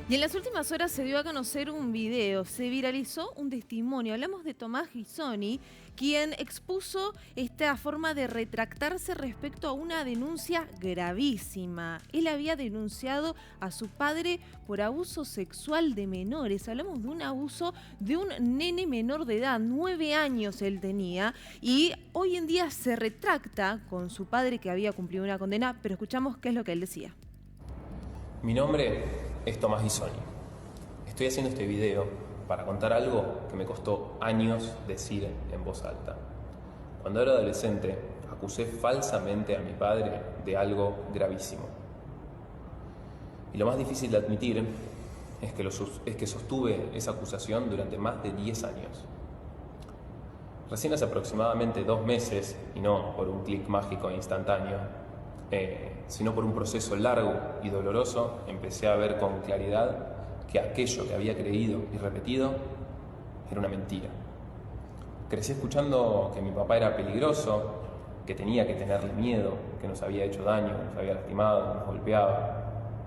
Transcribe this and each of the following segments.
Y en las últimas horas se dio a conocer un video, se viralizó un testimonio. Hablamos de Tomás Ghisoni, quien expuso esta forma de retractarse respecto a una denuncia gravísima. Él había denunciado a su padre por abuso sexual de menores. Hablamos de un abuso de un nene menor de edad, 9 años él tenía, y hoy en día se retracta con su padre que había cumplido una condena, pero escuchamos qué es lo que él decía. Mi nombre es Tomás Ghisoni. Estoy haciendo este video para contar algo que me costó años decir en voz alta. Cuando era adolescente, acusé falsamente a mi padre de algo gravísimo. Y lo más difícil de admitir es que sostuve esa acusación durante más de 10 años. Recién hace aproximadamente 2 meses, y no por un clic mágico e instantáneo, sino por un proceso largo y doloroso, empecé a ver con claridad que aquello que había creído y repetido era una mentira. Crecí escuchando que mi papá era peligroso, que tenía que tenerle miedo, que nos había hecho daño, nos había lastimado, nos golpeaba.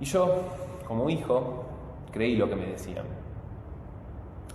Y yo, como hijo, creí lo que me decían.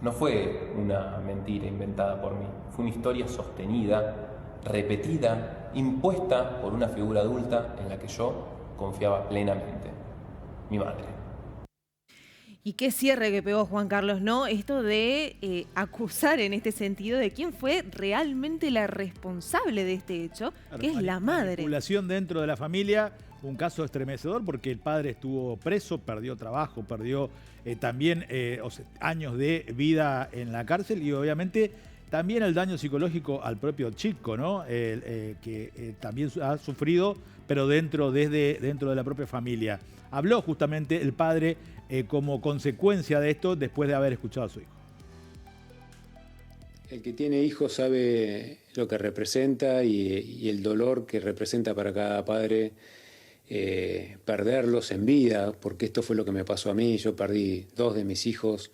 No fue una mentira inventada por mí, fue una historia sostenida, repetida, impuesta por una figura adulta en la que yo confiaba plenamente, mi madre. Y qué cierre que pegó Juan Carlos, ¿no? Esto de acusar en este sentido de quién fue realmente la responsable de este hecho, Claro, que es la madre. manipulación dentro de la familia, un caso estremecedor porque el padre estuvo preso, perdió trabajo, perdió también años de vida en la cárcel y obviamente también el daño psicológico al propio chico, ¿no? Que también ha sufrido, pero dentro de la propia familia. Habló justamente el padre como consecuencia de esto después de haber escuchado a su hijo. El que tiene hijos sabe lo que representa y el dolor que representa para cada padre perderlos en vida, porque esto fue lo que me pasó a mí. Yo perdí 2 de mis hijos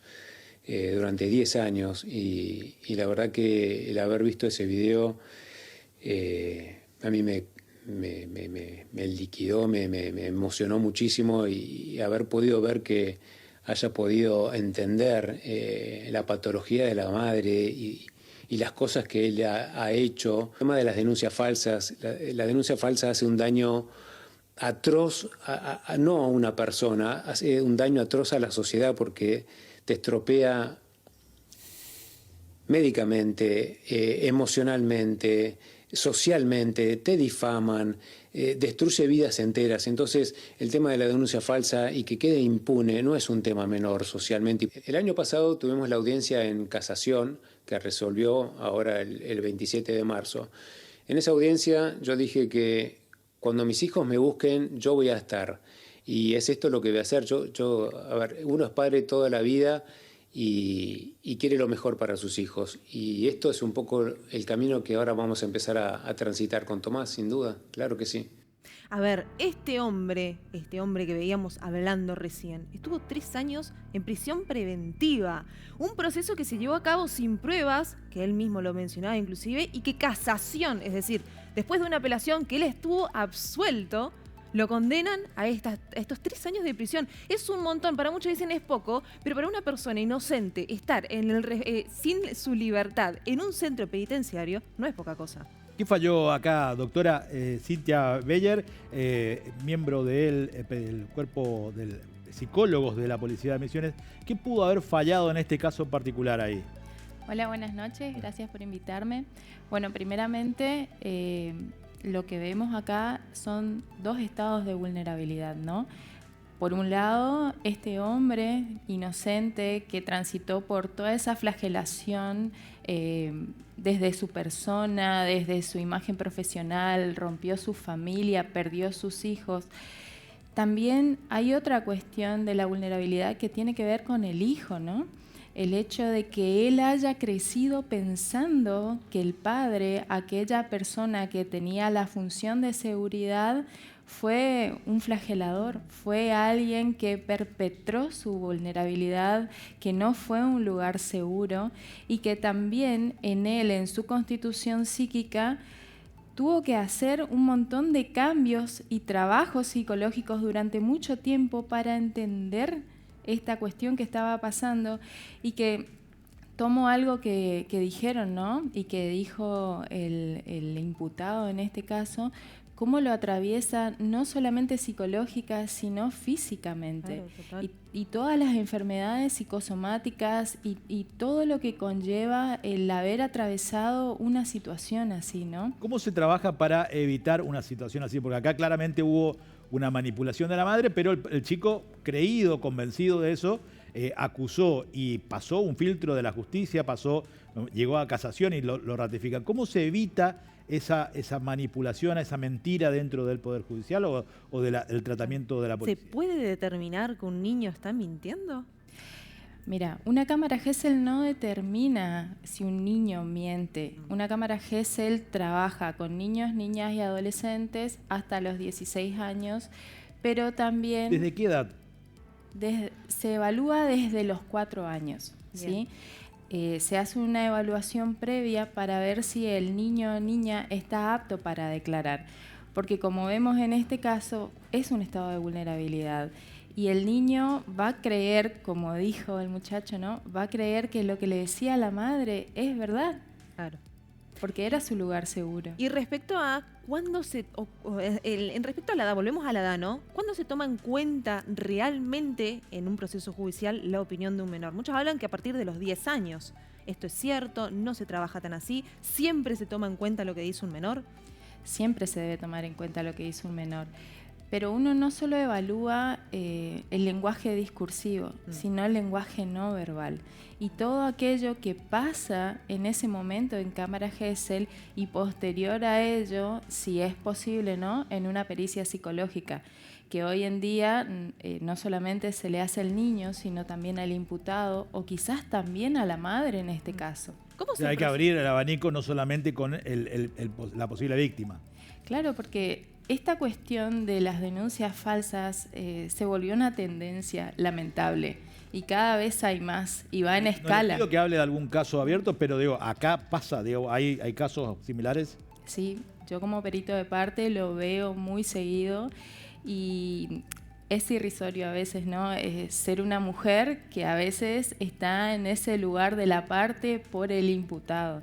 durante 10 años y la verdad que el haber visto ese video a mí me liquidó, me emocionó muchísimo y haber podido ver que haya podido entender la patología de la madre y las cosas que él ha hecho. El tema de las denuncias falsas, la denuncia falsa hace un daño atroz, no a una persona, hace un daño atroz a la sociedad porque te estropea médicamente, emocionalmente, socialmente, te difaman, destruye vidas enteras. Entonces, el tema de la denuncia falsa y que quede impune no es un tema menor socialmente. El año pasado tuvimos la audiencia en casación que resolvió ahora el 27 de marzo. En esa audiencia yo dije que cuando mis hijos me busquen, yo voy a estar. Y es esto lo que voy a hacer. A ver, uno es padre toda la vida y quiere lo mejor para sus hijos. Y esto es un poco el camino que ahora vamos a empezar a transitar con Tomás, sin duda, claro que sí. A ver, este hombre que veíamos hablando recién, estuvo 3 años en prisión preventiva. Un proceso que se llevó a cabo sin pruebas, que él mismo lo mencionaba inclusive, y que casación, es decir, después de una apelación que él estuvo absuelto, lo condenan a estos 3 años de prisión. Es un montón, para muchos dicen es poco, pero para una persona inocente estar sin su libertad en un centro penitenciario no es poca cosa. ¿Qué falló acá, doctora Cintia Beyer, miembro del cuerpo de psicólogos de la Policía de Misiones? ¿Qué pudo haber fallado en este caso particular ahí? Hola, buenas noches, gracias por invitarme. Bueno, primeramente, lo que vemos acá son 2 estados de vulnerabilidad, ¿no? Por un lado, este hombre inocente que transitó por toda esa flagelación desde su persona, desde su imagen profesional, rompió su familia, perdió sus hijos. También hay otra cuestión de la vulnerabilidad que tiene que ver con el hijo, ¿no? El hecho de que él haya crecido pensando que el padre, aquella persona que tenía la función de seguridad, fue un flagelador, fue alguien que perpetró su vulnerabilidad, que no fue un lugar seguro y que también en él, en su constitución psíquica, tuvo que hacer un montón de cambios y trabajos psicológicos durante mucho tiempo para entender esta cuestión que estaba pasando, y que tomo algo que dijeron, ¿no? Y que dijo el imputado en este caso, cómo lo atraviesa no solamente psicológica, sino físicamente. Claro, Y todas las enfermedades psicosomáticas y todo lo que conlleva el haber atravesado una situación así, ¿no? ¿Cómo se trabaja para evitar una situación así? Porque acá claramente hubo una manipulación de la madre, pero el chico, creído, convencido de eso, acusó y pasó un filtro de la justicia, llegó a casación y lo ratifican. ¿Cómo se evita esa manipulación, esa mentira dentro del Poder Judicial o del tratamiento de la ¿Se policía? puede determinar que un niño está mintiendo? Mira, una cámara Gesell no determina si un niño miente. Una cámara Gesell trabaja con niños, niñas y adolescentes hasta los 16 años, pero también ¿Desde qué edad? se evalúa desde los 4 años, ¿sí? Se hace una evaluación previa para ver si el niño o niña está apto para declarar, porque como vemos en este caso, es un estado de vulnerabilidad. Y el niño va a creer, como dijo el muchacho, ¿no? Va a creer que lo que le decía la madre es verdad. Claro. Porque era su lugar seguro. Y respecto a cuándo en respecto a la edad, volvemos a la edad, ¿no? ¿Cuándo se toma en cuenta realmente en un proceso judicial la opinión de un menor? Muchos hablan que a partir de los 10 años. ¿Esto es cierto? ¿No se trabaja tan así? ¿Siempre se toma en cuenta lo que dice un menor? Siempre se debe tomar en cuenta lo que dice un menor. Pero uno no solo evalúa el lenguaje discursivo, sino el lenguaje no verbal. Y todo aquello que pasa en ese momento en cámara Gesell y posterior a ello, si es posible, ¿no?, en una pericia psicológica, que hoy en día no solamente se le hace al niño, sino también al imputado o quizás también a la madre en este caso. ¿Cómo O sea, hay que abrir el abanico no solamente con la posible víctima. Claro, porque esta cuestión de las denuncias falsas se volvió una tendencia lamentable y cada vez hay más y va en escala. No pido que hable de algún caso abierto, pero digo, acá pasa, digo, ¿hay casos similares? Sí, yo como perito de parte lo veo muy seguido y es irrisorio a veces, ¿no? Ser una mujer que a veces está en ese lugar de la parte por el imputado.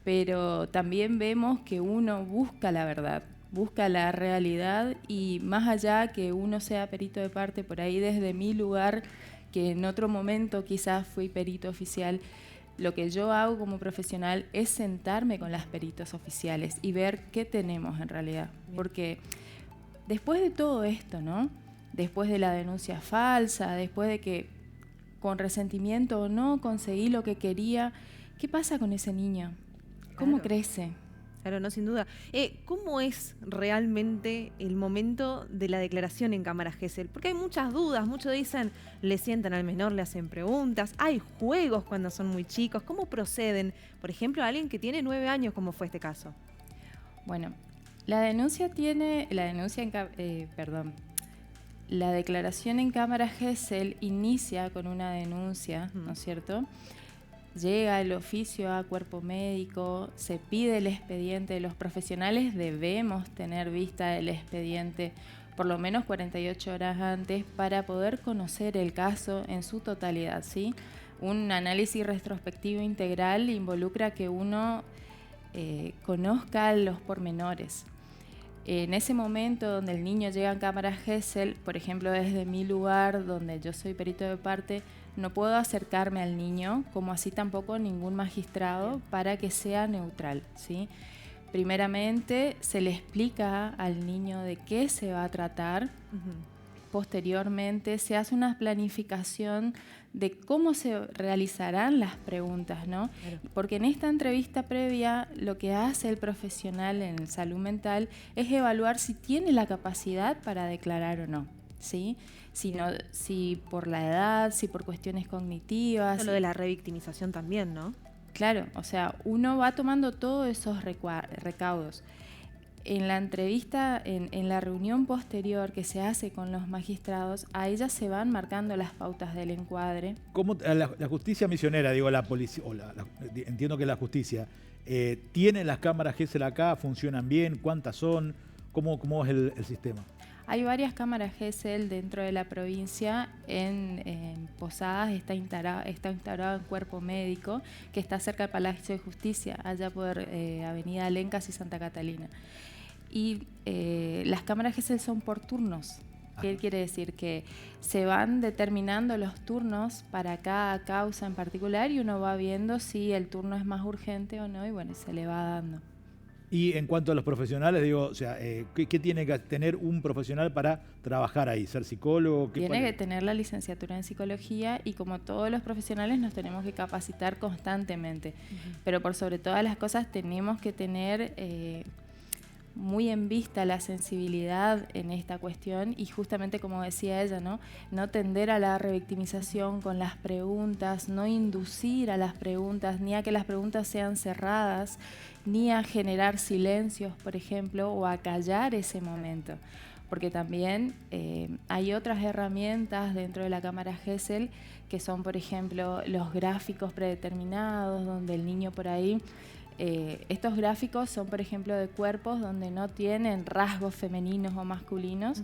Pero también vemos que uno busca la verdad, busca la realidad y más allá que uno sea perito de parte, por ahí desde mi lugar, que en otro momento quizás fui perito oficial, lo que yo hago como profesional es sentarme con las peritos oficiales y ver qué tenemos en realidad. Porque después de todo esto, ¿no?, después de la denuncia falsa, después de que con resentimiento o no conseguí lo que quería, ¿qué pasa con ese niño? ¿Cómo Claro. crece? Claro, no, sin duda. ¿Cómo es realmente el momento de la declaración en cámara Gesell? Porque hay muchas dudas, muchos dicen, le sientan al menor, le hacen preguntas, hay juegos cuando son muy chicos. ¿Cómo proceden? Por ejemplo, a alguien que tiene 9 años, como fue este caso. Bueno, la declaración en cámara Gesell inicia con una denuncia, ¿no es cierto? Llega el oficio a cuerpo médico, se pide el expediente, los profesionales debemos tener vista el expediente por lo menos 48 horas antes para poder conocer el caso en su totalidad, ¿sí? Un análisis retrospectivo integral involucra que uno conozca los pormenores. En ese momento donde el niño llega en cámara Gesell, por ejemplo, desde mi lugar, donde yo soy perito de parte, no puedo acercarme al niño, como así tampoco ningún magistrado, para que sea neutral, ¿sí? Primeramente, se le explica al niño de qué se va a tratar. Posteriormente, se hace una planificación de cómo se realizarán las preguntas, ¿no? Claro. Porque en esta entrevista previa, lo que hace el profesional en salud mental es evaluar si tiene la capacidad para declarar o no, ¿sí? Si por la edad, si por cuestiones cognitivas. Lo de la revictimización también, ¿no? Claro, o sea, uno va tomando todos esos recaudos. En la entrevista, en la reunión posterior que se hace con los magistrados, a ellas se van marcando las pautas del encuadre. ¿Cómo la justicia misionera, digo, la policía, entiendo que la justicia, ¿Tienen las cámaras Gesell acá? ¿Funcionan bien? ¿Cuántas son? ¿Cómo es el sistema? Hay varias cámaras Gesell dentro de la provincia. En Posadas está instalado un cuerpo médico que está cerca del Palacio de Justicia, allá por Avenida Lencas y Santa Catalina. Y las cámaras Gesell son por turnos. ¿Qué quiere decir? Que se van determinando los turnos para cada causa en particular y uno va viendo si el turno es más urgente o no y bueno, se le va dando. Y en cuanto a los profesionales, digo, o sea, ¿qué tiene que tener un profesional para trabajar ahí? ¿Ser psicólogo? Tiene que tener la licenciatura en psicología y como todos los profesionales nos tenemos que capacitar constantemente. Pero por sobre todas las cosas tenemos que tener muy en vista la sensibilidad en esta cuestión y justamente como decía ella, no tender a la revictimización con las preguntas, no inducir a las preguntas, ni a que las preguntas sean cerradas, ni a generar silencios, por ejemplo, o a callar ese momento. Porque también hay otras herramientas dentro de la cámara Gesell que son, por ejemplo, los gráficos predeterminados, donde el niño por ahí... estos gráficos son, por ejemplo, de cuerpos donde no tienen rasgos femeninos o masculinos.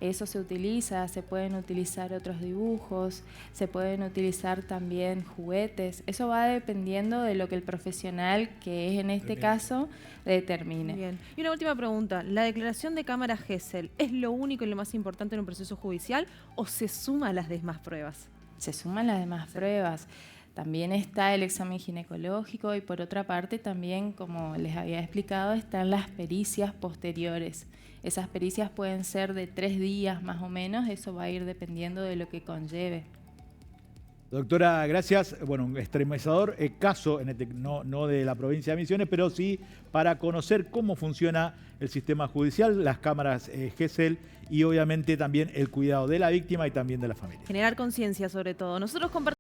Eso se utiliza, se pueden utilizar otros dibujos, se pueden utilizar también juguetes. Eso va dependiendo de lo que el profesional, que es en este caso, determine. Bien. Y una última pregunta. ¿La declaración de cámara Gesell es lo único y lo más importante en un proceso judicial o se suma a las demás pruebas? Se suman las demás pruebas. También está el examen ginecológico y por otra parte también, como les había explicado, están las pericias posteriores. Esas pericias pueden ser de 3 días más o menos, eso va a ir dependiendo de lo que conlleve. Doctora, gracias. Bueno, un estremecedor caso, no de la provincia de Misiones, pero sí para conocer cómo funciona el sistema judicial, las cámaras Gesell y obviamente también el cuidado de la víctima y también de la familia. Generar conciencia sobre todo. Nosotros compartimos